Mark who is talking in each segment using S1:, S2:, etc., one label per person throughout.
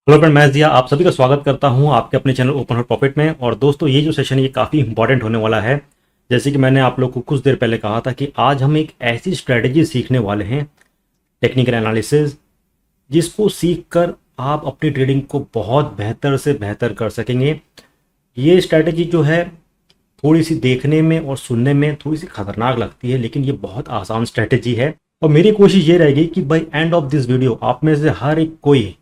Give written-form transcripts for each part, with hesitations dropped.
S1: Hello friend, मैं जिया आप सभी का स्वागत करता हूं आपके अपने चैनल ओपन फॉर प्रॉफिट में। और दोस्तों, ये जो सेशन है ये काफ़ी इंपॉर्टेंट होने वाला है। जैसे कि मैंने आप लोग को कुछ देर पहले कहा था कि आज हम एक ऐसी स्ट्रेटजी सीखने वाले हैं, टेक्निकल एनालिसिस, जिसको सीख कर आप अपनी ट्रेडिंग को बहुत बेहतर से बेहतर कर सकेंगे। ये स्ट्रेटजी जो है थोड़ी सी देखने में और सुनने में थोड़ी सी खतरनाक लगती है, लेकिन ये बहुत आसान स्ट्रेटजी है। और मेरी कोशिश ये रहेगी कि by end of this video आप में से हर एक कोई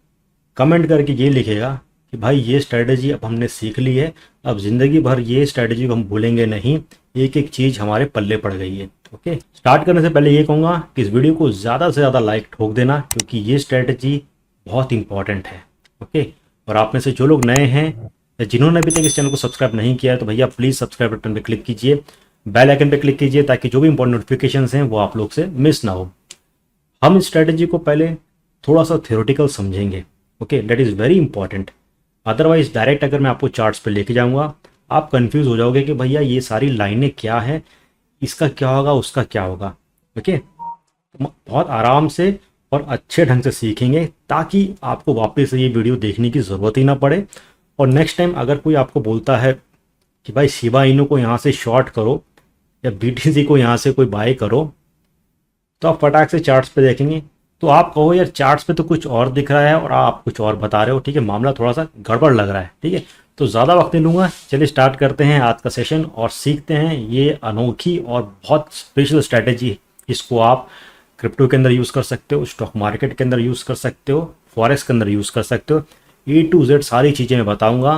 S1: कमेंट करके ये लिखेगा कि भाई ये स्ट्रेटजी अब हमने सीख ली है, अब ज़िंदगी भर ये स्ट्रेटजी को हम भूलेंगे नहीं, एक एक चीज़ हमारे पल्ले पड़ गई है। ओके, स्टार्ट करने से पहले ये कहूँगा कि इस वीडियो को ज़्यादा से ज़्यादा लाइक ठोक देना, क्योंकि ये स्ट्रेटजी बहुत इंपॉर्टेंट है। ओके, और आप में से जो लोग नए हैं या जिन्होंने अभी तक इस चैनल को सब्सक्राइब नहीं किया है तो भैया प्लीज़ सब्सक्राइब बटन पर क्लिक कीजिए, बेल आइकन पर क्लिक कीजिए, ताकि जो भी इंपॉर्टेंट नोटिफिकेशन हैं वो आप लोग से मिस ना हो। हम इस स्ट्रेटजी को पहले थोड़ा सा थ्योरेटिकल समझेंगे। Okay, that is very important. Otherwise direct अगर मैं आपको चार्ट्स पे लेके जाऊंगा, आप कंफ्यूज हो जाओगे कि भैया ये सारी लाइनें क्या है, इसका क्या होगा, उसका क्या होगा। ओके, तो बहुत आराम से और अच्छे ढंग से सीखेंगे, ताकि आपको वापस से ये वीडियो देखने की ज़रूरत ही ना पड़े। और नेक्स्ट टाइम अगर कोई आपको बोलता है कि भाई शिबा इनू को यहाँ से शॉर्ट करो या बीटीसी को यहाँ से कोई बाय करो, तो आप फटाक से चार्ट्स पे देखेंगे तो आप कहो यार चार्ट्स पे तो कुछ और दिख रहा है और आप कुछ और बता रहे हो। ठीक है, मामला थोड़ा सा गड़बड़ लग रहा है। ठीक है, तो ज़्यादा वक्त नहीं लूँगा, चलिए स्टार्ट करते हैं आज का सेशन और सीखते हैं ये अनोखी और बहुत स्पेशल स्ट्रैटेजी। इसको आप क्रिप्टो के अंदर यूज़ कर सकते हो, स्टॉक मार्केट के अंदर यूज़ कर सकते हो, फॉरेक्स के अंदर यूज़ कर सकते हो। A to Z सारी चीज़ें मैं बताऊँगा,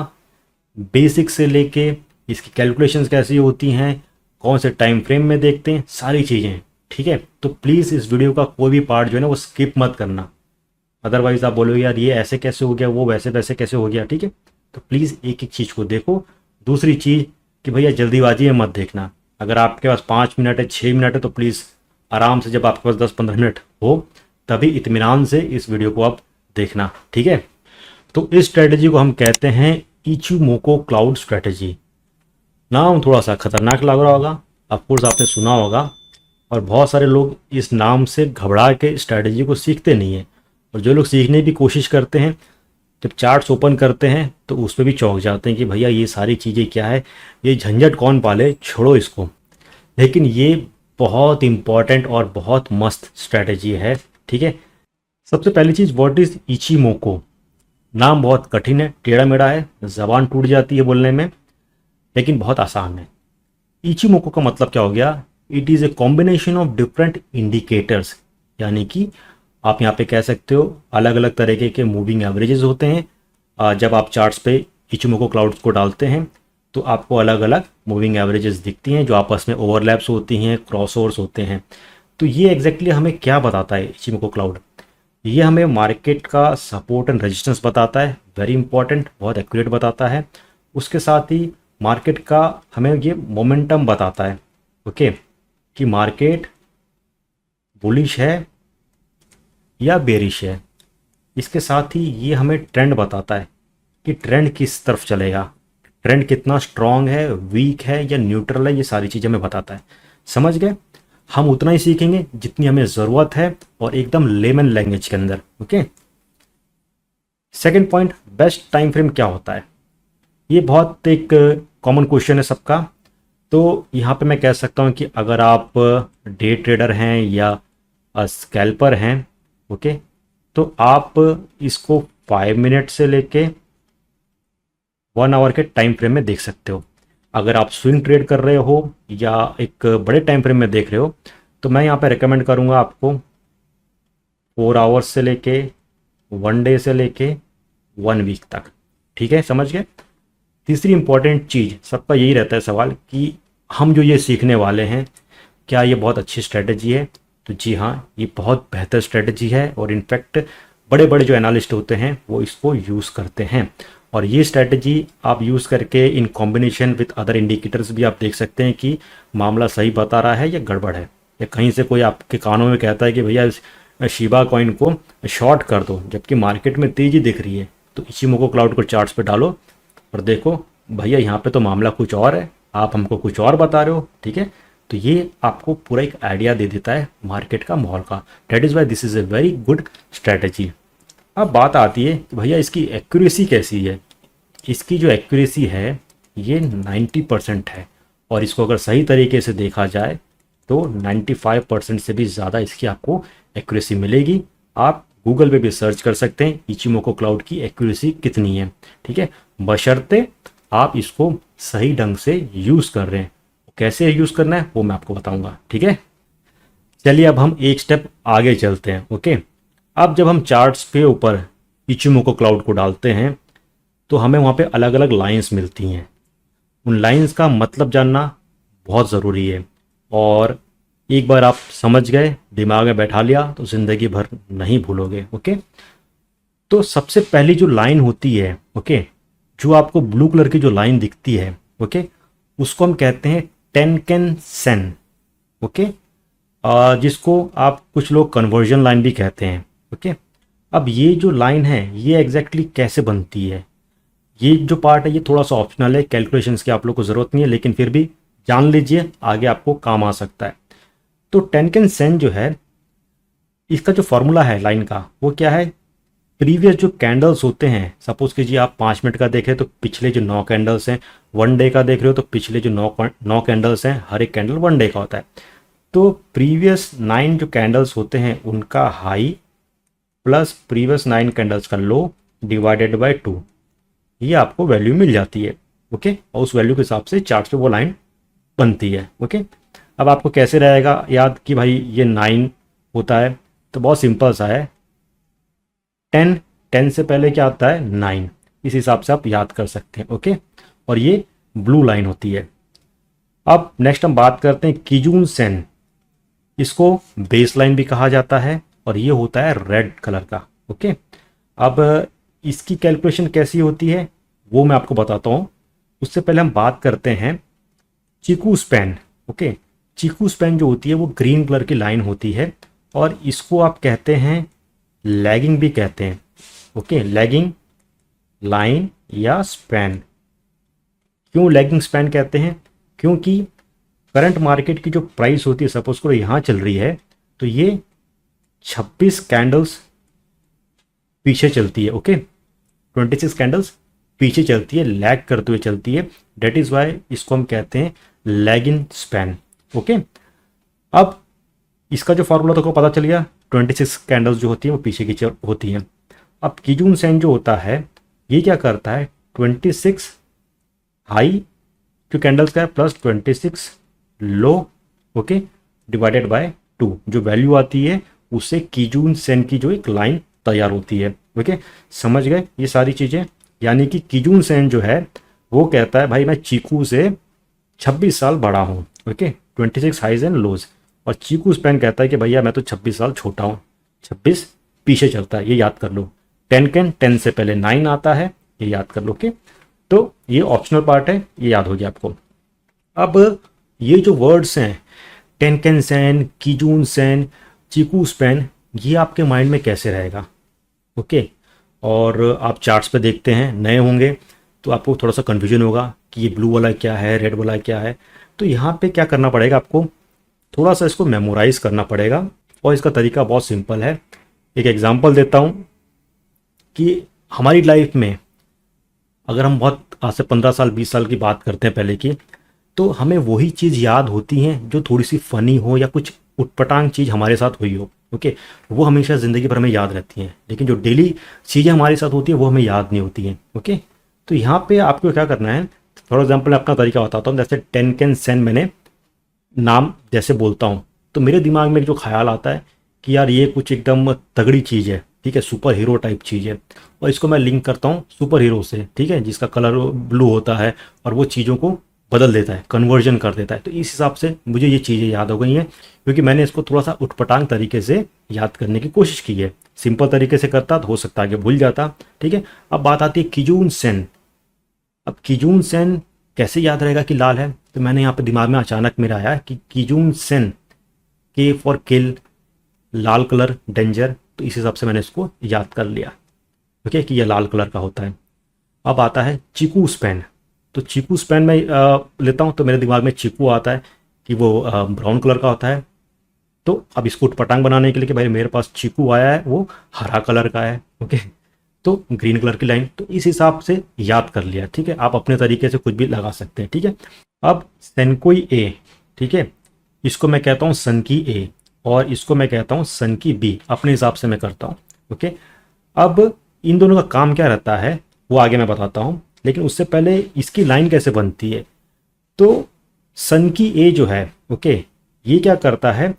S1: बेसिक से लेके इसकी कैलकुलेशंस कैसी होती हैं, कौन से टाइम फ्रेम में देखते हैं, सारी चीज़ें। ठीक है, तो प्लीज़ इस वीडियो का कोई भी पार्ट जो है ना वो स्किप मत करना, अदरवाइज आप बोलोगे यार ये ऐसे कैसे हो गया, वो वैसे वैसे कैसे हो गया। ठीक है, तो प्लीज़ एक एक चीज़ को देखो। दूसरी चीज़ कि भैया जल्दीबाजी में मत देखना, अगर आपके पास 5 मिनट है, 6 मिनट है, तो प्लीज़ आराम से, जब आपके पास 10-15 मिनट हो तभी इत्मीनान से इस वीडियो को आप देखना। ठीक है, तो इस स्ट्रेटजी को हम कहते हैं इचिमोको क्लाउड स्ट्रेटजी। नाम थोड़ा सा खतरनाक लग रहा होगा, ऑफकोर्स आपने सुना होगा, और बहुत सारे लोग इस नाम से घबरा के स्ट्रैटेजी को सीखते नहीं हैं। और जो लोग सीखने की कोशिश करते हैं, जब चार्ट्स ओपन करते हैं तो उस पर भी चौंक जाते हैं कि भैया ये सारी चीज़ें क्या है, ये झंझट कौन पाले, छोड़ो इसको। लेकिन ये बहुत इंपॉर्टेंट और बहुत मस्त स्ट्रैटेजी है। ठीक है, सबसे पहली चीज़, व्हाट इज़ इचिमोको। नाम बहुत कठिन है, टेढ़ा मेढ़ा है, ज़बान टूट जाती है बोलने में, लेकिन बहुत आसान है। इचिमोको का मतलब क्या हो गया, it is a combination of different indicators, यानी कि आप यहाँ पे कह सकते हो अलग अलग तरीके के मूविंग एवरेजेस होते हैं। जब आप चार्ट्स पे इचिमोको क्लाउड्स को डालते हैं तो आपको अलग अलग मूविंग एवरेजेस दिखती हैं, जो आपस में ओवरलैप्स होती हैं, क्रॉसओवर्स होते हैं। तो ये एग्जैक्टली हमें क्या बताता है इचिमोको क्लाउड, ये हमें मार्केट का सपोर्ट एंड रेजिस्टेंस बताता है, वेरी इंपॉर्टेंट, बहुत एक्यूरेट बताता है। उसके साथ ही मार्केट का हमें ये मोमेंटम बताता है। ओके, कि मार्केट बुलिश है या बेरिश है। इसके साथ ही ये हमें ट्रेंड बताता है कि ट्रेंड किस तरफ चलेगा, ट्रेंड कितना स्ट्रांग है, वीक है या न्यूट्रल है, ये सारी चीज़ें हमें बताता है। समझ गए, हम उतना ही सीखेंगे जितनी हमें ज़रूरत है और एकदम लेमन लैंग्वेज के अंदर। Okay, second point, best time frame क्या होता है। ये बहुत एक कॉमन क्वेश्चन है सबका। तो यहाँ पे मैं कह सकता हूँ कि अगर आप डे ट्रेडर हैं या स्कैल्पर हैं, ओके, तो आप इसको 5 मिनट से लेके 1 आवर के टाइम फ्रेम में देख सकते हो। अगर आप स्विंग ट्रेड कर रहे हो या एक बड़े टाइम फ्रेम में देख रहे हो, तो मैं यहाँ पे रिकमेंड करूँगा आपको 4 आवर्स से लेके 1 डे से लेके 1 वीक तक। ठीक है, समझ गए। तीसरी इंपॉर्टेंट चीज़, सबका यही रहता है सवाल कि हम जो ये सीखने वाले हैं, क्या ये बहुत अच्छी स्ट्रेटजी है। तो जी हाँ, ये बहुत बेहतर स्ट्रेटजी है, और इनफैक्ट बड़े बड़े जो एनालिस्ट होते हैं वो इसको यूज़ करते हैं। और ये स्ट्रेटजी आप यूज़ करके in combination with other indicators भी आप देख सकते हैं कि मामला सही बता रहा है या गड़बड़ है, या कहीं से कोई आपके कानों में कहता है कि भैया शिबा कॉइन को शॉर्ट कर दो, जबकि मार्केट में तेज़ी दिख रही है। तो इचिमोको क्लाउड को चार्ट्स पे डालो और देखो भैया यहाँ पे तो मामला कुछ और है, आप हमको कुछ और बता रहे हो। ठीक है, तो ये आपको पूरा एक आइडिया दे देता है मार्केट का माहौल का। That is why this is a very good strategy. अब बात आती है कि भैया इसकी एक्यूरेसी कैसी है। इसकी जो एक्यूरेसी है ये 90% है, और इसको अगर सही तरीके से देखा जाए तो 95% से भी ज़्यादा इसकी आपको एक्यूरेसी मिलेगी। आप गूगल पे भी सर्च कर सकते हैं इचिमोको क्लाउड की एक्यूरेसी कितनी है, ठीक है, बशर्ते आप इसको सही ढंग से यूज़ कर रहे हैं। कैसे यूज़ करना है वो मैं आपको बताऊंगा, ठीक है। चलिए अब हम एक स्टेप आगे चलते हैं। ओके, अब जब हम चार्ट्स पे ऊपर इचिमोको क्लाउड को डालते हैं तो हमें वहाँ पे अलग अलग लाइंस मिलती हैं। उन लाइंस का मतलब जानना बहुत ज़रूरी है, और एक बार आप समझ गए, दिमाग में बैठा लिया, तो ज़िंदगी भर नहीं भूलोगे। ओके, तो सबसे पहली जो लाइन होती है, ओके, जो आपको ब्लू कलर की जो लाइन दिखती है, ओके, उसको हम कहते हैं टेनकेन सेन। ओके, जिसको आप कुछ लोग कन्वर्जन लाइन भी कहते हैं। ओके, अब ये जो लाइन है ये एग्जैक्टली कैसे बनती है, ये जो पार्ट है ये थोड़ा सा ऑप्शनल है, कैलकुलेशंस की आप लोग को ज़रूरत नहीं है, लेकिन फिर भी जान लीजिए, आगे आपको काम आ सकता है। तो टेनकेन सेन जो है, इसका जो फॉर्मूला है लाइन का वो क्या है, प्रीवियस जो कैंडल्स होते हैं, सपोज कीजिए आप 5 मिनट का देख रहे हो तो पिछले जो 9 कैंडल्स हैं, 1 डे का देख रहे हो तो पिछले जो 9 कैंडल्स हैं, हर एक कैंडल 1 डे का होता है। तो प्रीवियस 9 जो कैंडल्स होते हैं उनका हाई प्लस प्रीवियस 9 कैंडल्स का लो डिवाइडेड बाय 2, ये आपको वैल्यू मिल जाती है। ओके, और उस वैल्यू के हिसाब से चार्ट पे वो लाइन बनती है। ओके, अब आपको कैसे रहेगा याद कि भाई ये 9 होता है, तो बहुत सिंपल सा है, 10 से पहले क्या आता है 9, इस हिसाब से आप याद कर सकते हैं। ओके, और ये ब्लू लाइन होती है। अब नेक्स्ट हम बात करते हैं कीजून सेन, इसको बेस लाइन भी कहा जाता है, और ये होता है रेड कलर का। ओके, अब इसकी कैलकुलेशन कैसी होती है वो मैं आपको बताता हूँ। उससे पहले हम बात करते हैं चीकू स्पैन। ओके, चीकू स्पैन जो होती है वो ग्रीन कलर की लाइन होती है, और इसको आप कहते हैं लैगिंग भी कहते हैं। ओके, लैगिंग लाइन या स्पैन। क्यों लैगिंग स्पैन कहते हैं, क्योंकि करंट मार्केट की जो प्राइस होती है, सपोज करो यहाँ चल रही है, तो ये 26 कैंडल्स पीछे चलती है। ओके, 26 कैंडल्स पीछे चलती है, लैग करते हुए चलती है, डेट इज वाई इसको हम कहते हैं लैगिंग स्पैन। ओके, अब इसका जो फॉर्मूला तो को पता चल गया, 26 कैंडल्स जो होती है वो पीछे की होती हैं। अब कीजून सेन जो होता है ये क्या करता है, 26 हाई जो कैंडल्स का है plus 26 low, okay, divided by 2, जो वैल्यू आती है उससे कीजून सेन की जो एक लाइन तैयार होती है। ओके, समझ गए ये सारी चीज़ें। यानी कि कीजून सेन जो है वो कहता है भाई मैं चीकू से 26 साल बड़ा हूँ। ओके, 26 हाइज एंड लोज, और चीकू स्पैन कहता है कि भैया मैं तो 26 साल छोटा हूँ, 26 पीछे चलता है, ये याद कर लो। 10 से पहले 9 आता है, ये याद कर लो। ओके, तो ये ऑप्शनल पार्ट है, ये याद हो गया आपको। अब ये जो वर्ड्स हैं टेनकेन सेन, कीजून सेन, चीकू स्पैन, ये आपके माइंड में कैसे रहेगा। ओके, और आप चार्ट्स पे देखते हैं, नए होंगे तो आपको थोड़ा सा कन्फ्यूजन होगा कि ये ब्लू वाला क्या है, रेड वाला क्या है। तो यहाँ पे क्या करना पड़ेगा, आपको थोड़ा सा इसको मेमोराइज करना पड़ेगा, और इसका तरीका बहुत सिंपल है। एक एग्जांपल देता हूँ कि हमारी लाइफ में अगर हम बहुत आज से 15 साल 20 साल की बात करते हैं पहले की, तो हमें वही चीज़ याद होती हैं जो थोड़ी सी फ़नी हो या कुछ उटपटांग चीज़ हमारे साथ हुई हो। ओके, वो हमेशा ज़िंदगी भर हमें याद रहती हैं, लेकिन जो डेली चीज़ें हमारे साथ होती है वो हमें याद नहीं होती हैं। ओके, तो यहाँ पे आपको क्या करना है, फॉर एग्जाम्पल मैं अपना तरीका बताता हूँ। जैसे टेनकेन सेन मैंने नाम जैसे बोलता हूँ तो मेरे दिमाग में जो ख्याल आता है कि यार ये कुछ एकदम तगड़ी चीज़ है, ठीक है, सुपर हीरो टाइप चीज़ है, और इसको मैं लिंक करता हूँ सुपर हीरो से, ठीक है, जिसका कलर ब्लू होता है और वो चीज़ों को बदल देता है, कन्वर्जन कर देता है। तो इस हिसाब से मुझे ये चीज़ें याद हो गई हैं, क्योंकि मैंने इसको थोड़ा सा उटपटांग तरीके से याद करने की कोशिश की है। सिंपल तरीके से करता तो हो सकता है कि भूल जाता, ठीक है। अब बात आती है कीजून सेन। अब कीजून सेन कैसे याद रहेगा कि लाल है, तो मैंने यहाँ पे दिमाग में अचानक मेरा आया कि कीजून सेन, के for kill, Lal colour danger, तो इस हिसाब से मैंने इसको याद कर लिया। ओके, कि ये लाल कलर का होता है। अब आता है चीकू स्पैन। तो चीकू स्पैन में लेता हूँ तो मेरे दिमाग में चीकू आता है कि वो ब्राउन कलर का होता है, तो अब इसको उटपटांग बनाने के लिए कि भाई मेरे पास चीकू आया है वो हरा कलर का है, ओके, तो ग्रीन कलर की लाइन, तो इस हिसाब से याद कर लिया, ठीक है। आप अपने तरीके से कुछ भी लगा सकते हैं, ठीक है। अब सेनकोई ए, ठीक है, इसको मैं कहता हूँ सन की ए और इसको मैं कहता हूँ सन की बी, अपने हिसाब से मैं करता हूँ, ओके। अब इन दोनों का काम क्या रहता है वो आगे मैं बताता हूँ, लेकिन उससे पहले इसकी लाइन कैसे बनती है। तो सन की ए जो है, ओके, ये क्या करता है,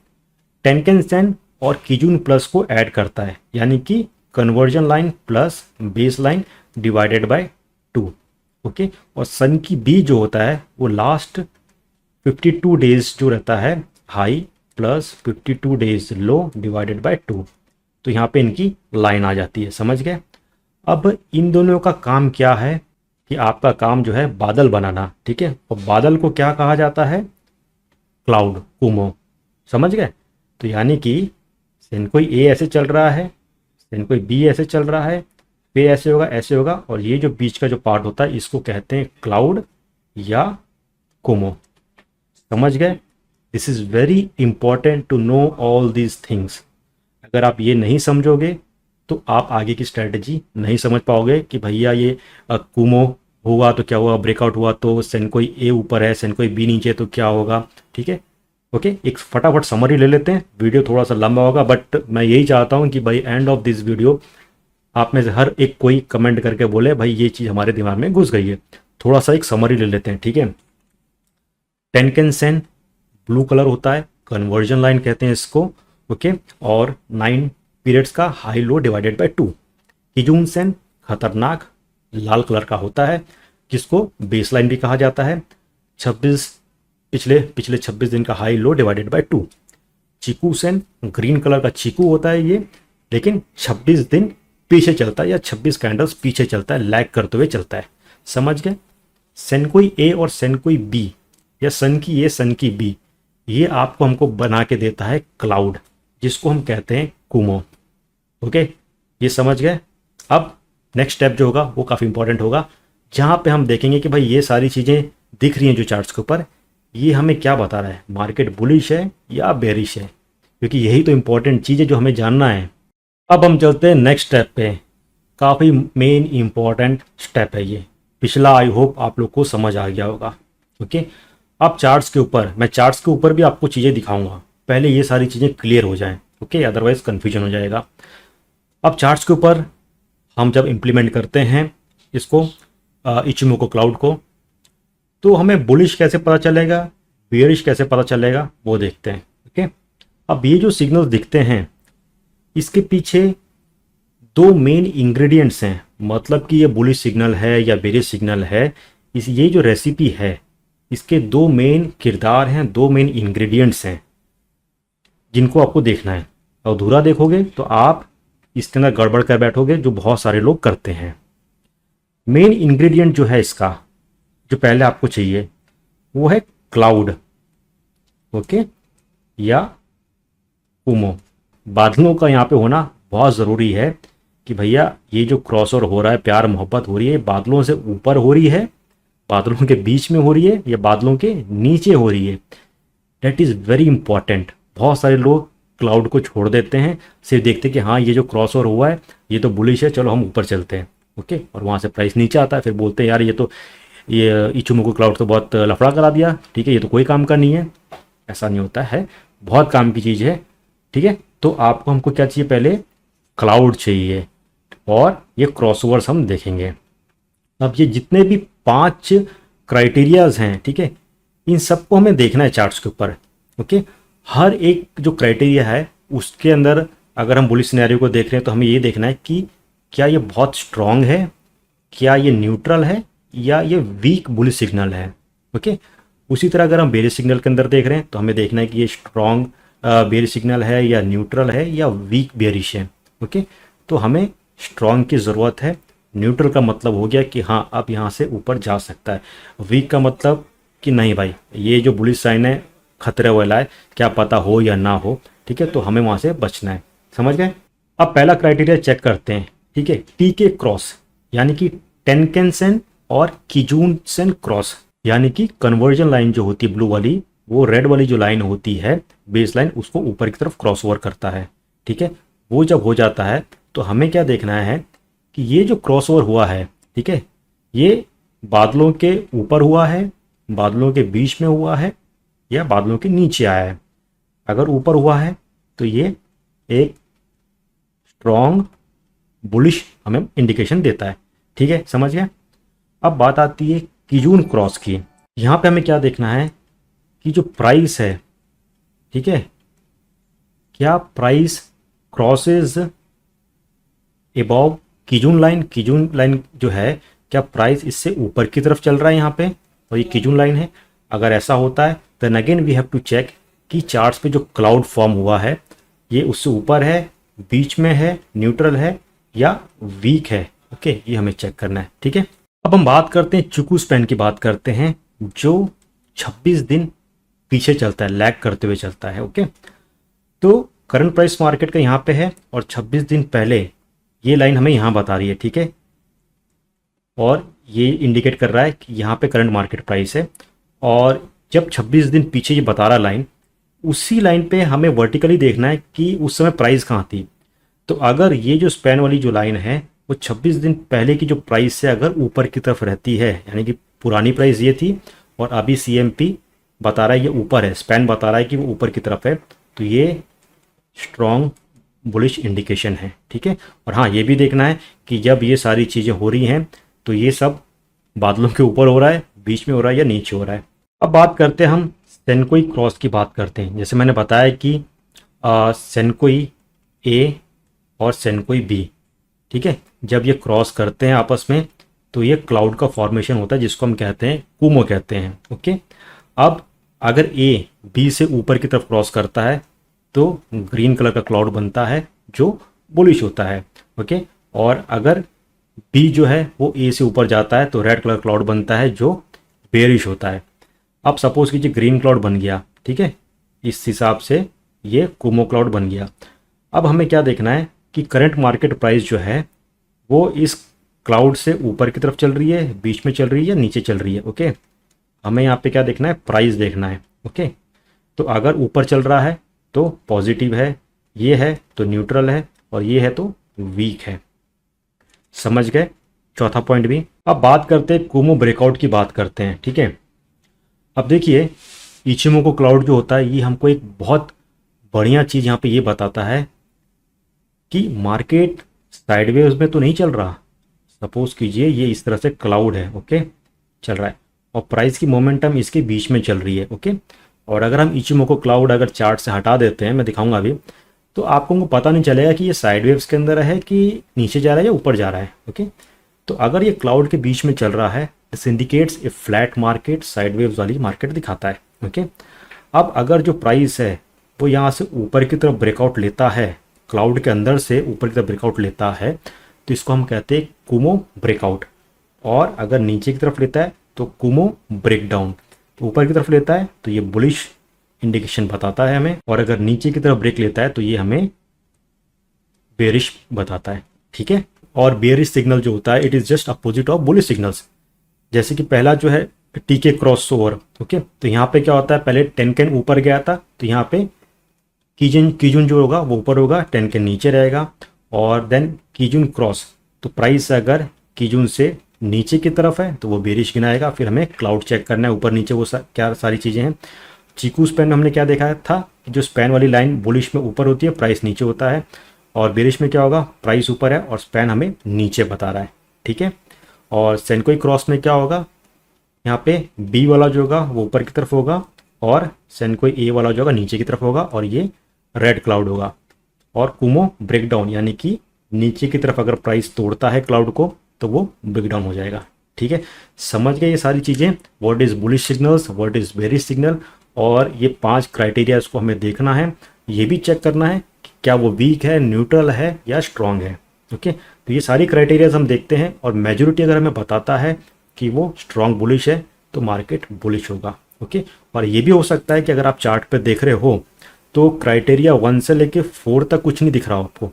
S1: टेनकेन सेन और कीजून प्लस को ऐड करता है, यानी कि conversion line plus base line divided by 2, okay. और सन की बी जो होता है वो लास्ट 52 डेज जो रहता है high plus 52 days low divided by 2, तो यहाँ पे इनकी लाइन आ जाती है, समझ गए। अब इन दोनों का काम क्या है कि आपका काम जो है बादल बनाना, ठीक है, और बादल को क्या कहा जाता है, क्लाउड, कुमो, समझ गए। तो यानी कि सेनकोई ए ऐसे चल रहा है, सेनकोई बी ऐसे चल रहा है, फिर ऐसे होगा और ये जो बीच का जो पार्ट होता है इसको कहते हैं क्लाउड या कुमो, समझ गए। This is very important to know all these things. अगर आप ये नहीं समझोगे तो आप आगे की स्ट्रेटजी नहीं समझ पाओगे कि भैया ये कुमो हुआ तो क्या हुआ, ब्रेकआउट हुआ तो सेनकोई ए ऊपर है, सेनकोई बी नीचे तो क्या होगा, ठीक है, ओके। एक फटाफट समरी ले लेते हैं, वीडियो थोड़ा सा लंबा होगा बट मैं यही चाहता हूँ कि भाई एंड ऑफ दिस वीडियो आप में से हर एक कोई कमेंट करके बोले भाई ये चीज़ हमारे दिमाग में घुस गई है। थोड़ा सा एक समरी ले लेते हैं, ठीक है। टेनकेन सेन ब्लू कलर होता है, कन्वर्जन लाइन कहते हैं इसको, ओके, और 9 पीरियड्स का high low divided by 2। Kijun sen खतरनाक लाल कलर का होता है जिसको बेस लाइन भी कहा जाता है, 26 पिछले 26 दिन का हाई लो डिवाइडेड बाय 2। चीकू सेन ग्रीन कलर का चीकू होता है ये, लेकिन 26 दिन पीछे चलता है या 26 कैंडल्स पीछे चलता है, लैग करते हुए चलता है, समझ गए। सेनकोई ए और सेनकोई बी या सन की ए सन की बी, ये आपको हमको बना के देता है क्लाउड, जिसको हम कहते हैं कुमो, ओके, ये समझ गए। अब नेक्स्ट स्टेप जो होगा वो काफ़ी इंपॉर्टेंट होगा, जहाँ पे हम देखेंगे कि भाई ये सारी चीज़ें दिख रही हैं जो चार्ट्स के ऊपर, ये हमें क्या बता रहा है, मार्केट बुलिश है या बेरिश है, क्योंकि यही तो इंपॉर्टेंट चीज़ है जो हमें जानना है। अब हम चलते हैं नेक्स्ट स्टेप पे, काफ़ी मेन इंपॉर्टेंट स्टेप है ये, पिछला आई होप आप लोग को समझ आ गया होगा, ओके। अब चार्ट्स के ऊपर, मैं चार्ट्स के ऊपर भी आपको चीज़ें दिखाऊंगा, पहले ये सारी चीज़ें क्लियर हो जाएं, ओके, अदरवाइज कन्फ्यूजन हो जाएगा। अब चार्ट्स के ऊपर हम जब इम्प्लीमेंट करते हैं इसको इचिमोको क्लाउड को, तो हमें बुलिश कैसे पता चलेगा, बेयरिश कैसे पता चलेगा वो देखते हैं, ओके। अब ये जो सिग्नल्स दिखते हैं इसके पीछे 2 मेन इंग्रेडिएंट्स हैं, मतलब कि ये बुलिश सिग्नल है या बेयरिश सिग्नल है, ये जो रेसिपी है इसके 2 मेन किरदार हैं, 2 मेन इंग्रेडिएंट्स हैं जिनको आपको देखना है। अधूरा देखोगे तो आप इसके अंदर गड़बड़ कर बैठोगे, जो बहुत सारे लोग करते हैं। मेन इंग्रेडिएंट जो है इसका, जो पहले आपको चाहिए वो है क्लाउड, ओके, या कुमो। बादलों का यहाँ पे होना बहुत ज़रूरी है कि भैया ये जो क्रॉसओवर हो रहा है, प्यार मोहब्बत हो रही है, बादलों से ऊपर हो रही है, बादलों के बीच में हो रही है या बादलों के नीचे हो रही है, डेट इज़ वेरी इंपॉर्टेंट। बहुत सारे लोग क्लाउड को छोड़ देते हैं, सिर्फ देखते कि हाँ ये जो क्रॉसओवर हुआ है ये तो बुलिश है, चलो हम ऊपर चलते हैं, ओके, और वहाँ से प्राइस नीचे आता है, फिर बोलते हैं यार ये इचिमोको क्लाउड तो बहुत लफड़ा करा दिया, ठीक है, ये तो कोई काम का नहीं है। ऐसा नहीं होता है, बहुत काम की चीज़ है, ठीक है। तो आपको हमको क्या चाहिए, पहले क्लाउड चाहिए और ये क्रॉसओवर्स हम देखेंगे। अब ये जितने भी 5 क्राइटेरियाज हैं, ठीक है, इन सबको हमें देखना है चार्ट्स के ऊपर, ओके। हर एक जो क्राइटेरिया है उसके अंदर अगर हम बुलिश सिनेरियो को देख रहे हैं तो हमें ये देखना है कि क्या ये बहुत स्ट्रॉन्ग है, क्या ये न्यूट्रल है, या ये वीक बुलिश सिग्नल है, ओके। उसी तरह अगर हम बेरिश सिग्नल के अंदर देख रहे हैं तो हमें देखना है कि ये स्ट्रॉन्ग बेरिश सिग्नल है या न्यूट्रल है या वीक बेरिश है, ओके। तो हमें स्ट्रॉन्ग की ज़रूरत है, न्यूट्रल का मतलब हो गया कि हाँ अब यहाँ से ऊपर जा सकता है, वीक का मतलब कि नहीं भाई ये जो बुलिश साइन है खतरे वाला है, क्या पता हो या ना हो, ठीक है, तो हमें वहाँ से बचना है, समझ गए। अब पहला क्राइटेरिया चेक करते हैं, ठीक है, टी के क्रॉस, यानी कि टेनकेन सेन और कीजून सेन क्रॉस, यानी कि कन्वर्जन लाइन जो होती है ब्लू वाली वो रेड वाली जो लाइन होती है बेस लाइन, उसको ऊपर की तरफ क्रॉस ओवर करता है। ठीक है, वो जब हो जाता है तो हमें क्या देखना है कि ये जो क्रॉस ओवर हुआ है, ठीक है, ये बादलों के ऊपर हुआ है, बादलों के बीच में हुआ है, या बादलों के नीचे आया है। अगर ऊपर हुआ है तो ये एक स्ट्रॉन्ग बुलिश हमें इंडिकेशन देता है। ठीक है, समझ गए। अब बात आती है कीजून क्रॉस की। यहाँ पे हमें क्या देखना है कि जो प्राइस है, ठीक है, क्या price crosses above kijun line. Kijun line जो है, क्या प्राइस इससे ऊपर की तरफ चल रहा है यहाँ पे, और ये कीजून लाइन है। अगर ऐसा होता है then again we have to check कि चार्ट्स पे जो क्लाउड फॉर्म हुआ है ये उससे ऊपर है, बीच में है, न्यूट्रल है या वीक है। ओके, ये हमें चेक करना है। ठीक है, अब हम बात करते हैं चिकू स्पैन की बात करते हैं, जो 26 दिन पीछे चलता है, लैग करते हुए चलता है। ओके, तो करंट प्राइस मार्केट का यहाँ पे है और 26 दिन पहले ये लाइन हमें यहाँ बता रही है। ठीक है, और ये इंडिकेट कर रहा है कि यहाँ पे करंट मार्केट प्राइस है, और जब 26 दिन पीछे ये बता रहा लाइन, उसी लाइन पे हमें वर्टिकली देखना है कि उस समय प्राइस कहाँ थी। तो अगर ये जो स्पैन वाली जो लाइन है वो 26 दिन पहले की जो प्राइस से अगर ऊपर की तरफ रहती है, यानी कि पुरानी प्राइस ये थी और अभी CMP बता रहा है ये ऊपर है, स्पैन बता रहा है कि वो ऊपर की तरफ है, तो ये स्ट्रॉन्ग बुलिश इंडिकेशन है। ठीक है, और हाँ, ये भी देखना है कि जब ये सारी चीज़ें हो रही हैं तो ये सब बादलों के ऊपर हो रहा है, बीच में हो रहा है या नीचे हो रहा है। अब बात करते हैं हम सेनकोई क्रॉस की बात करते हैं। जैसे मैंने बताया कि सेनकोई A और सेनकोई B, ठीक है, जब ये क्रॉस करते हैं आपस में तो ये क्लाउड का फॉर्मेशन होता है जिसको हम कहते हैं कुमो कहते हैं। ओके, अब अगर A B से ऊपर की तरफ क्रॉस करता है तो ग्रीन कलर का क्लाउड बनता है जो बुलिश होता है। ओके, और अगर B जो है वो A से ऊपर जाता है तो रेड कलर क्लाउड बनता है जो बेरिश होता है। अब सपोज कीजिए ग्रीन क्लाउड बन गया, ठीक है, इस हिसाब से ये कुमो क्लाउड बन गया। अब हमें क्या देखना है कि करंट मार्केट प्राइस जो है वो इस क्लाउड से ऊपर की तरफ चल रही है, बीच में चल रही है या नीचे चल रही है। ओके, हमें यहाँ पे क्या देखना है, प्राइस देखना है। ओके, तो अगर ऊपर चल रहा है तो पॉजिटिव है, ये है तो न्यूट्रल है, और ये है तो वीक है। समझ गए चौथा पॉइंट भी। अब बात करते हैं कुमो ब्रेकआउट की बात करते हैं। ठीक है, अब देखिए इचिमोको क्लाउड जो होता है ये हमको एक बहुत बढ़िया चीज़ यहाँ पे ये बताता है कि मार्केट साइडवेज में तो नहीं चल रहा। सपोज कीजिए ये इस तरह से क्लाउड है, ओके, चल रहा है और प्राइस की मोमेंटम इसके बीच में चल रही है। ओके, और अगर हम इचिमोको क्लाउड अगर चार्ट से हटा देते हैं, मैं दिखाऊंगा अभी, तो आपको पता नहीं चलेगा कि ये साइडवेव्स के अंदर है कि नीचे जा रहा है या ऊपर जा रहा है। ओके, तो अगर ये क्लाउड के बीच में चल रहा है this indicates a flat market, sideways वाली मार्केट दिखाता है। ओके, अब अगर जो प्राइस है वो यहाँ से ऊपर की तरफ ब्रेकआउट लेता है, क्लाउड के अंदर से ऊपर की तरफ ब्रेकआउट लेता है, तो इसको हम कहते हैं कुमो ब्रेकआउट। और अगर नीचे की तरफ लेता है तो कुमो ब्रेकडाउन। तो ऊपर की तरफ लेता है तो ये बुलिश इंडिकेशन बताता है हमें, और अगर नीचे की तरफ ब्रेक लेता है तो ये हमें बेरिश बताता है। ठीक है, और बेरिश सिग्नल जो होता है it is just opposite of bullish signals. जैसे कि पहला जो है टीके क्रॉस ओवर। ओके, तो यहाँ पे क्या होता है, पहले 10 कैन ऊपर गया था तो यहाँ पे कीजून जो होगा वो ऊपर होगा, 10 कैन नीचे रहेगा, और देन कीजून क्रॉस, तो प्राइस अगर कीजून से नीचे की तरफ है तो वो बेरिश गिनाएगा। फिर हमें क्लाउड चेक करना है ऊपर नीचे वो क्या सारी चीज़ें हैं। चीकू स्पैन में हमने क्या देखा था कि जो स्पैन वाली लाइन बुलिश में ऊपर होती है, प्राइस नीचे होता है, और बेरिश में क्या होगा, प्राइस ऊपर है और स्पैन हमें नीचे बता रहा है। ठीक है, और सेनकोई क्रॉस में क्या होगा, यहाँ पे बी वाला जो होगा वो ऊपर की तरफ होगा और सेनकोई ए वाला जो होगा नीचे की तरफ होगा, और ये रेड क्लाउड होगा। और कुमो ब्रेकडाउन यानी कि नीचे की तरफ अगर प्राइस तोड़ता है क्लाउड को तो वो ब्रेकडाउन हो जाएगा। ठीक है, समझ गए ये सारी चीज़ें, what is bullish signals, what is bearish signal, और ये 5 क्राइटेरिया इसको हमें देखना है। ये भी चेक करना है कि क्या वो वीक है, न्यूट्रल है या स्ट्रॉन्ग है। ओके, तो ये सारी क्राइटेरियाज हम देखते हैं, और मेजोरिटी अगर हमें बताता है कि वो स्ट्रॉन्ग बुलिश है तो मार्केट बुलिश होगा। ओके, और ये भी हो सकता है कि अगर आप चार्ट पे देख रहे हो तो क्राइटेरिया 1 से लेके 4 तक कुछ नहीं दिख रहा हो आपको,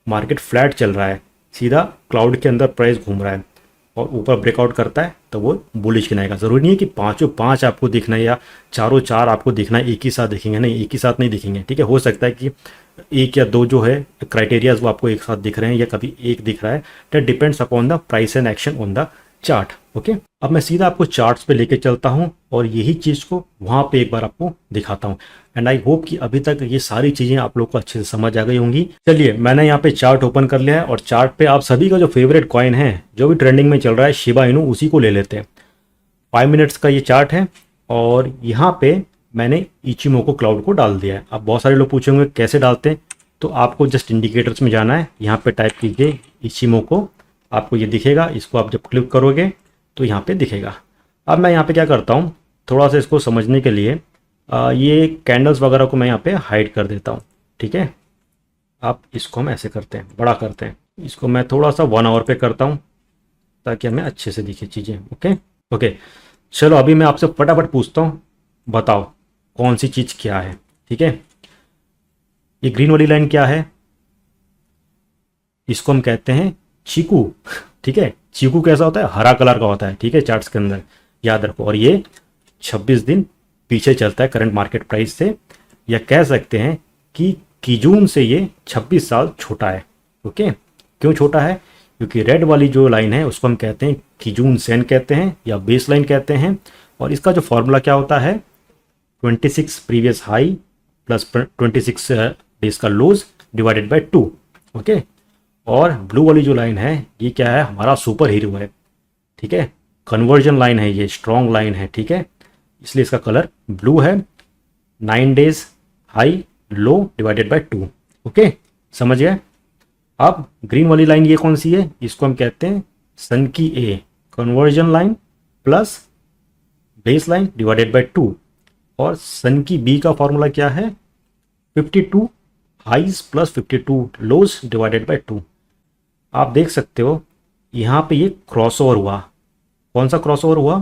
S1: मार्केट फ्लैट चल रहा है, सीधा क्लाउड के अंदर प्राइस घूम रहा है, और ऊपर ब्रेकआउट करता है तो वो बुलिश गिनाएगा। ज़रूरी नहीं है कि पाँचों पाँच आपको दिखना है या चारों चार आपको दिखना है, एक ही साथ दिखेंगे, नहीं एक ही साथ नहीं दिखेंगे, ठीक है। हो सकता है कि एक या दो जो है क्राइटेरियाज वो आपको एक साथ दिख रहे हैं या कभी एक दिख रहा है। That depends upon the price and action on the chart. Okay, अब मैं सीधा आपको चार्ट्स पे लेके चलता हूँ और यही चीज़ को वहाँ पे एक बार आपको दिखाता हूँ। एंड आई होप कि अभी तक ये सारी चीज़ें आप लोग को अच्छे से समझ आ गई होंगी। चलिए, मैंने यहाँ पे चार्ट ओपन कर लिया है और चार्ट पे आप सभी का जो फेवरेट कॉइन है, जो भी ट्रेंडिंग में चल रहा है, शिबा इनू, उसी को ले लेते हैं। 5 मिनट्स का ये चार्ट है और यहाँ पे मैंने इचिमोको क्लाउड को डाल दिया है। अब बहुत सारे लोग पूछेंगे कैसे डालते हैं, तो आपको जस्ट इंडिकेटर्स में जाना है, यहाँ पे टाइप कीजिए इचिमोको, आपको ये दिखेगा। इसको आप जब क्लिक करोगे तो यहाँ पे दिखेगा। अब मैं यहाँ पे क्या करता हूँ, थोड़ा सा इसको समझने के लिए ये कैंडल्स वगैरह को मैं यहाँ पे हाइड कर देता हूँ, ठीक है। अब इसको हम ऐसे करते हैं, बड़ा करते हैं, इसको मैं थोड़ा सा 1 आवर पे करता हूँ ताकि हमें अच्छे से दिखे चीज़ें। ओके, चलो अभी मैं आपसे फटाफट पूछता हूँ, बताओ कौन सी चीज़ क्या है, ठीक है। ये ग्रीन वाली लाइन क्या है, इसको हम कहते हैं चीकू, ठीक है। चीकू कैसा होता है, हरा कलर का होता है, ठीक है, चार्ट्स के अंदर याद रखो। और ये 26 दिन पीछे चलता है करंट मार्केट प्राइस से, या कह सकते हैं कि कीजून से ये 26 साल छोटा है। ओके, क्यों छोटा है, क्योंकि रेड वाली जो लाइन है उसको हम कहते हैं कीजून सेन कहते हैं या बेस लाइन कहते हैं। और इसका जो फॉर्मूला क्या होता है, 26 प्रीवियस हाई प्लस 26 डेज का लोज डिवाइडेड बाय 2। ओके, और ब्लू वाली जो लाइन है ये क्या है, हमारा सुपर हीरो है, ठीक है। कन्वर्जन लाइन है, ये स्ट्रॉन्ग लाइन है, ठीक है, इसलिए इसका कलर ब्लू है। 9 days high low divided by 2। Okay, समझ गए। अब ग्रीन वाली लाइन ये कौन सी है, इसको हम कहते हैं सन की ए, conversion line plus base line divided by 2। और सन की बी का फॉर्मूला क्या है, 52 highs plus 52 lows divided by 2। आप देख सकते हो यहाँ पे ये क्रॉसओवर हुआ। कौन सा क्रॉसओवर हुआ,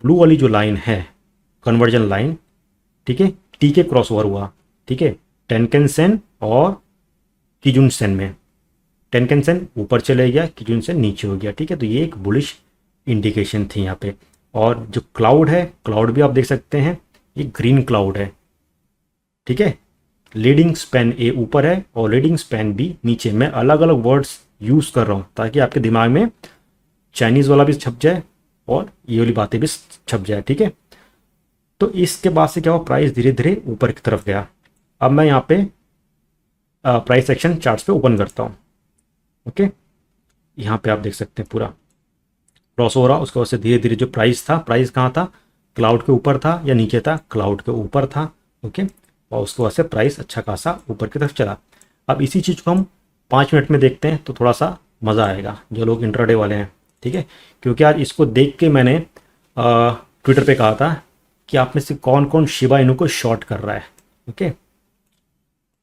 S1: ब्लू वाली जो लाइन है कन्वर्जन लाइन, ठीक है, टी के क्रॉसओवर हुआ, ठीक है, टेनकेन सेन और कीजुन सेन में। टेनकेन सेन ऊपर चले गया, कीजुन सेन नीचे हो गया, ठीक है। तो ये एक बुलिश इंडिकेशन थी यहाँ पे। और जो क्लाउड है, क्लाउड भी आप देख सकते हैं ये ग्रीन क्लाउड है, ठीक है। लीडिंग स्पैन ए ऊपर है और लीडिंग स्पैन बी नीचे। मैं अलग अलग वर्ड्स यूज कर रहा हूँ ताकि आपके दिमाग में चाइनीज वाला भी छप जाए और ये वाली बातें भी छप जाए, ठीक है। तो इसके बाद से क्या हुआ, प्राइस धीरे धीरे ऊपर की तरफ गया। अब मैं यहाँ पे प्राइस एक्शन चार्ट्स पे ओपन करता हूँ। ओके, यहाँ पे आप देख सकते हैं पूरा क्रॉस हो रहा, उसके बाद से धीरे धीरे जो प्राइस था, प्राइस कहाँ था, क्लाउड के ऊपर था या नीचे था, क्लाउड के ऊपर था। ओके, और उसके बाद से प्राइस अच्छा खासा ऊपर की तरफ चला। अब इसी चीज़ को हम 5 मिनट में देखते हैं तो थोड़ा सा मज़ा आएगा जो लोग इंट्राडे वाले हैं, ठीक है। क्योंकि आज इसको देख के मैंने ट्विटर पे कहा था कि आप में से कौन कौन शिबा इनू को शॉर्ट कर रहा है। ओके,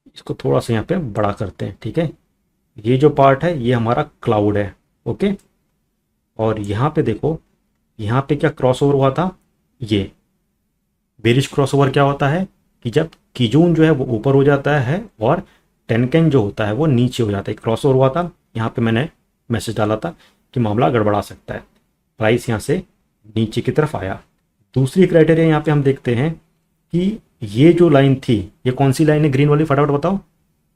S1: इसको थोड़ा सा यहाँ पे बड़ा करते हैं, ठीक है। ये जो पार्ट है ये हमारा क्लाउड है। ओके, और यहाँ पे देखो, यहाँ पे क्या क्रॉसओवर हुआ था, ये बेरिश क्रॉसओवर क्या होता है कि जब कीजून जो है वो ऊपर हो जाता है और टेनकेन जो होता है वो नीचे हो जाता है। क्रॉसओवर हुआ था, यहाँ पे मैंने मैसेज डाला था कि मामला गड़बड़ा सकता है, प्राइस यहाँ से नीचे की तरफ आया। दूसरी क्राइटेरिया यहाँ पे हम देखते हैं कि ये जो लाइन थी, ये कौन सी लाइन है ग्रीन वाली, फटाफट बताओ,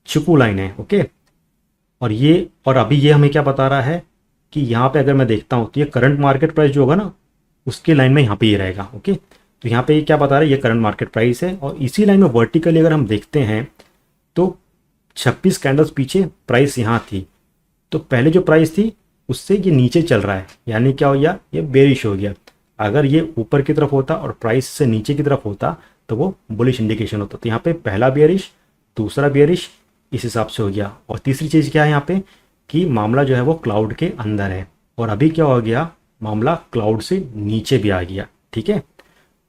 S1: चिकू लाइन है। ओके, और ये, और अभी ये हमें क्या बता रहा है कि यहाँ पे अगर मैं देखता हूँ तो ये करंट मार्केट प्राइस जो होगा ना उसके लाइन में यहाँ पे ये रहेगा। ओके, तो यहाँ पे ये क्या बता रहा है, ये करंट मार्केट प्राइस है। और इसी लाइन में वर्टिकली अगर हम देखते हैं तो 26 कैंडल्स पीछे प्राइस यहाँ थी, तो पहले जो प्राइस थी उससे ये नीचे चल रहा है, यानी क्या हो गया, ये बेरिश हो गया। अगर ये ऊपर की तरफ होता और प्राइस से नीचे की तरफ होता तो वो बुलिश इंडिकेशन होता। तो यहाँ पे पहला बेरिश, दूसरा बेरिश इस हिसाब से हो गया। और तीसरी चीज़ क्या है यहाँ पे कि मामला जो है वो क्लाउड के अंदर है, और अभी क्या हो गया, मामला क्लाउड से नीचे भी आ गया, ठीक है।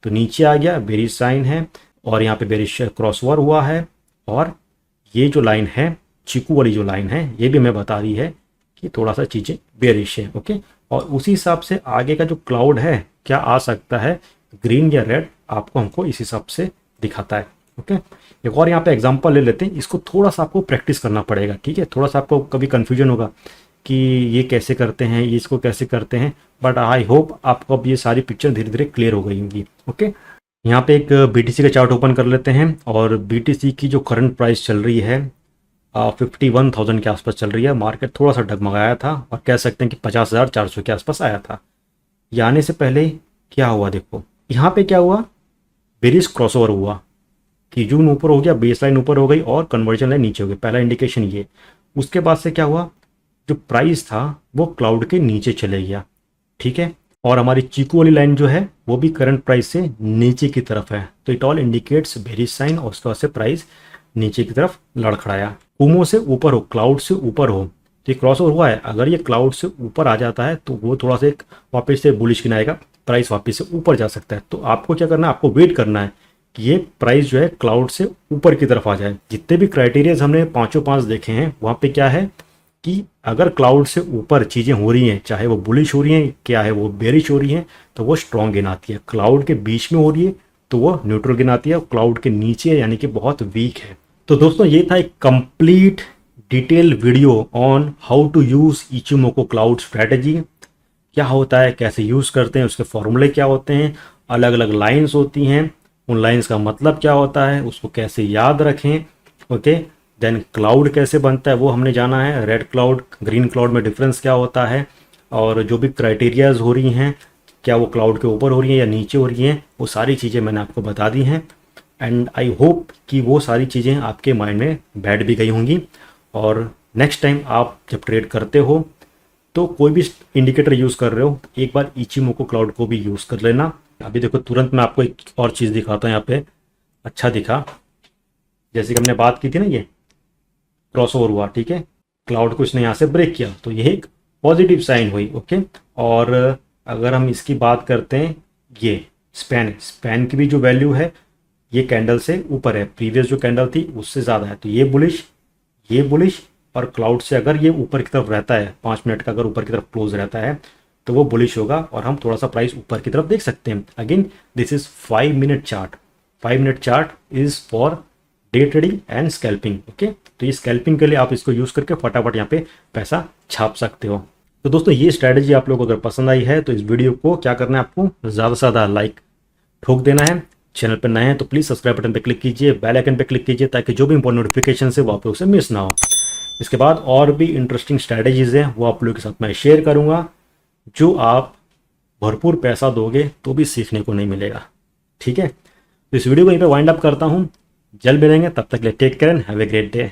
S1: तो नीचे आ गया, बेरिश साइन है, और यहाँ पे बेरिश क्रॉसओवर हुआ है। और ये जो लाइन है, चीकू वाली जो लाइन है, ये भी हमें बता रही है कि थोड़ा सा चीज़ें बेरिश है। ओके, और उसी हिसाब से आगे का जो क्लाउड है क्या आ सकता है, ग्रीन या रेड, आपको हमको इस हिसाब से दिखाता है। ओके, एक और यहाँ पे एग्जांपल ले लेते हैं, इसको थोड़ा सा आपको प्रैक्टिस करना पड़ेगा, ठीक है। थोड़ा सा आपको कभी कन्फ्यूजन होगा कि ये कैसे करते हैं, ये इसको कैसे करते हैं, बट आई होप आपको अब ये सारी पिक्चर धीरे धीरे क्लियर हो गई होंगी। ओके, यहाँ पे एक BTC का चार्ट ओपन कर लेते हैं और BTC की जो करंट प्राइस चल रही है 51,000 के आसपास चल रही है। मार्केट थोड़ा सा डगमगाया था और कह सकते हैं कि 50,400 के आसपास आया था। ये आने से पहले क्या हुआ देखो, यहाँ पे क्या हुआ, बेरिश क्रॉसओवर हुआ कि जून ऊपर हो गया, बेस लाइन ऊपर हो गई और कन्वर्जन लाइन नीचे हो गई, पहला इंडिकेशन ये। उसके बाद से क्या हुआ, जो प्राइस था वो क्लाउड के नीचे चले गया, ठीक है, और हमारी चीकू वाली लाइन जो है वो भी करंट प्राइस से नीचे की तरफ है। तो it all indicates bearish sign और उसके बाद से प्राइस नीचे की तरफ लड़खड़ाया। कुमो से ऊपर हो, क्लाउड से ऊपर हो, तो ये क्रॉस ओवर हुआ है। अगर ये क्लाउड से ऊपर आ जाता है तो वो थोड़ा सा एक वापस से बुलिश की आएगा, प्राइस वापस से ऊपर जा सकता है। तो आपको क्या करना है, आपको वेट करना है कि ये प्राइस जो है क्लाउड से ऊपर की तरफ आ जाए। जितने भी क्राइटेरियाज हमने पांचों पांच देखे हैं वहाँ पे क्या है कि अगर क्लाउड से ऊपर चीज़ें हो रही हैं, चाहे वो बुलिश हो रही हैं, क्या है वो बेरिश हो रही हैं, तो वो स्ट्रॉन्ग गिन आती है। क्लाउड के बीच में हो रही है तो वो न्यूट्रल गिन आती है, क्लाउड के नीचे यानी कि बहुत वीक है। तो दोस्तों ये था एक complete detail video on how to use Ichimoku cloud strategy. क्या होता है, कैसे यूज़ करते हैं, उसके फॉर्मूले क्या होते हैं, अलग अलग लाइंस होती हैं, उन लाइंस का मतलब क्या होता है, उसको कैसे याद रखें। ओके, देन क्लाउड कैसे बनता है वो हमने जाना है, रेड क्लाउड ग्रीन क्लाउड में डिफरेंस क्या होता है, और जो भी क्राइटेरियाज हो रही हैं क्या वो क्लाउड के ऊपर हो रही हैं या नीचे हो रही हैं, वो सारी चीज़ें मैंने आपको बता दी हैं। एंड आई होप कि वो सारी चीज़ें आपके माइंड में बैठ भी गई होंगी, और नेक्स्ट टाइम आप जब ट्रेड करते हो तो कोई भी इंडिकेटर यूज़ कर रहे हो एक बार इचिमोको क्लाउड को भी यूज़ कर लेना। अभी देखो तुरंत मैं आपको एक और चीज़ दिखाता हूँ, यहाँ पे अच्छा दिखा, जैसे कि हमने बात की थी ना, ये क्रॉसओवर हुआ, ठीक है, क्लाउड को इसने यहाँ से ब्रेक किया तो ये एक पॉजिटिव साइन हुई। ओके, और अगर हम इसकी बात करते हैं, ये स्पैन की भी जो वैल्यू है ये कैंडल से ऊपर है, प्रीवियस जो कैंडल थी उससे ज़्यादा है, तो ये बुलिश और क्लाउड से अगर ये ऊपर की तरफ रहता है, 5 मिनट का अगर ऊपर की तरफ क्लोज रहता है तो वो बुलिश होगा और हम थोड़ा सा प्राइस ऊपर की तरफ देख सकते हैं। Again this is 5 minute chart, 5 minute chart is for day trading and scalping. Okay, तो ये स्कैल्पिंग के लिए आप इसको यूज़ करके फटाफट यहाँ पे पैसा छाप सकते हो। तो दोस्तों ये स्ट्रैटेजी आप लोगों को अगर पसंद आई है तो इस वीडियो को क्या करना है, आपको ज़्यादा से ज़्यादा लाइक ठोक देना है। चैनल पर नए हैं तो प्लीज़ सब्सक्राइब बटन पर क्लिक कीजिए, बेल आइकन पर क्लिक कीजिए ताकि जो भी इंपॉर्टेंट नोटिफिकेशन है वो आप लोग से मिस ना हो। इसके बाद और भी इंटरेस्टिंग स्ट्रैटेजीज हैं वो आप लोगों के साथ मैं शेयर करूँगा, जो आप भरपूर पैसा दोगे तो भी सीखने को नहीं मिलेगा। ठीक है, तो इस वीडियो को यहीं पे वाइंड अप करता हूँ, जल्द मिलेंगे, तब तक के लिए take care and have a great day.